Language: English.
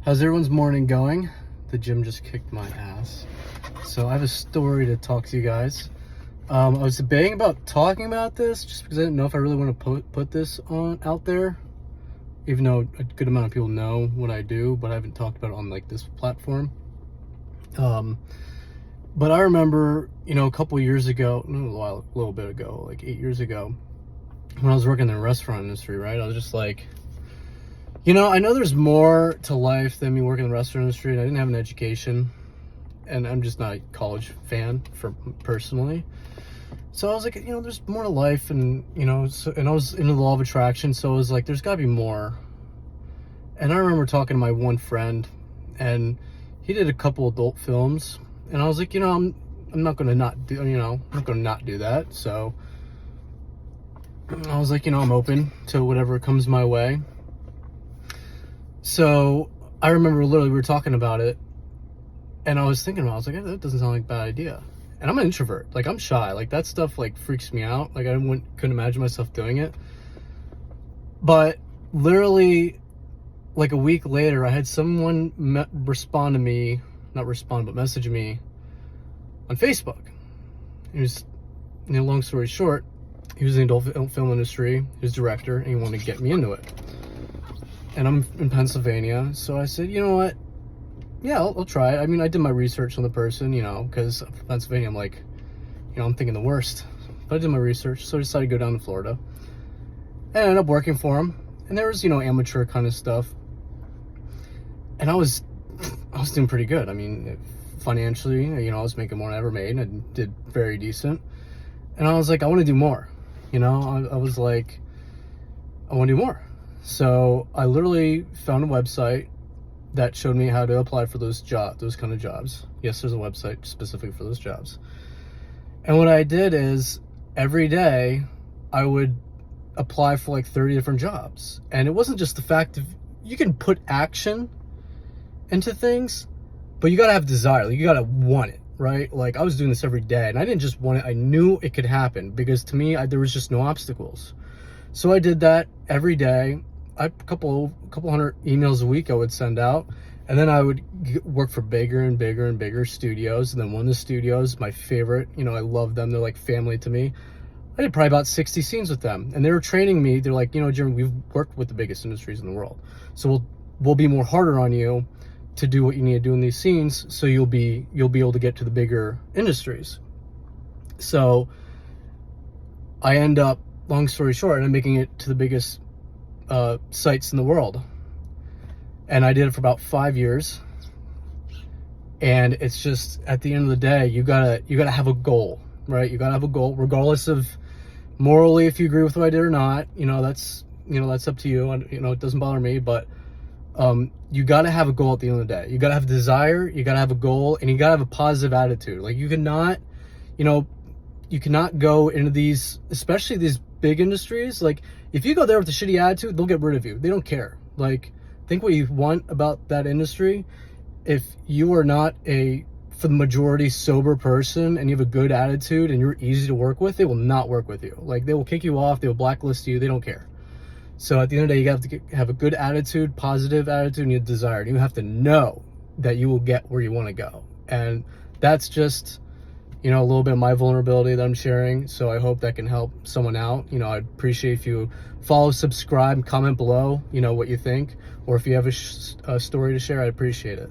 How's everyone's morning going? The gym just kicked my ass. So I have a story to talk to you guys. I was debating about talking about this just because I didn't know if I really want to put this out there, even though a good amount of people know what I do, but I haven't talked about it on like this platform. But I remember, a couple years ago, a little bit ago, like 8 years ago, when I was working in the restaurant industry, right? I was just like, I know there's more to life than me working in the restaurant industry, and I didn't have an education, and I'm just not a college fan personally. So I was like, there's more to life, and, and I was into the law of attraction, so I was like, there's gotta be more. And I remember talking to my one friend, and he did a couple adult films, and I was like, I'm not gonna not do, I'm not gonna not do that. So I was like, I'm open to whatever comes my way. So I remember literally we were talking about it, and I was thinking about it, I was like, that doesn't sound like a bad idea. And I'm an introvert, like I'm shy, like that stuff like freaks me out. Like I couldn't imagine myself doing it. But literally like a week later, I had someone message me on Facebook. He was, long story short, he was in the adult film industry, he was a director, and he wanted to get me into it. And I'm in Pennsylvania, so I said, you know what? Yeah, I'll try it. I mean, I did my research on the person, because from Pennsylvania, I'm like, I'm thinking the worst. But I did my research, so I decided to go down to Florida. And I ended up working for him. And there was, amateur kind of stuff. And I was doing pretty good. I mean, financially, I was making more than I ever made. I did very decent. And I was like, I want to do more. I was like, I want to do more. So I literally found a website that showed me how to apply for those kind of jobs. Yes, there's a website specifically for those jobs. And what I did is every day I would apply for like 30 different jobs. And it wasn't just the fact of, you can put action into things, but you gotta have desire. Like, you gotta want it, right? Like I was doing this every day, and I didn't just want it, I knew it could happen, because to me, there was just no obstacles. So I did that every day. A couple hundred emails a week I would send out, and then I would work for bigger and bigger and bigger studios. And then one of the studios, my favorite, I love them, they're like family to me. I did probably about 60 scenes with them, and they were training me. They're like, Jeremy, we've worked with the biggest industries in the world, so we'll be more harder on you to do what you need to do in these scenes, so you'll be able to get to the bigger industries. So I end up, long story short, I'm making it to the biggest sites in the world. And I did it for about 5 years. And it's just, at the end of the day, you gotta have a goal, right? You gotta have a goal, regardless of morally if you agree with what I did or not. That's up to you. And it doesn't bother me, but you gotta have a goal at the end of the day. You gotta have desire, you gotta have a goal, and you gotta have a positive attitude. Like you cannot go into these, especially these big industries. Like if you go there with a shitty attitude, they'll get rid of you. They don't care. Like, think what you want about that industry. If you are not for the majority, sober person, and you have a good attitude and you're easy to work with, they will not work with you. Like they will kick you off, they will blacklist you, they don't care. So at the end of the day, you have to have a good attitude, positive attitude, and you have desire. And you have to know that you will get where you want to go. And that's just, a little bit of my vulnerability that I'm sharing. So I hope that can help someone out. I'd appreciate if you follow, subscribe, comment below, what you think. Or if you have a story to share, I'd appreciate it.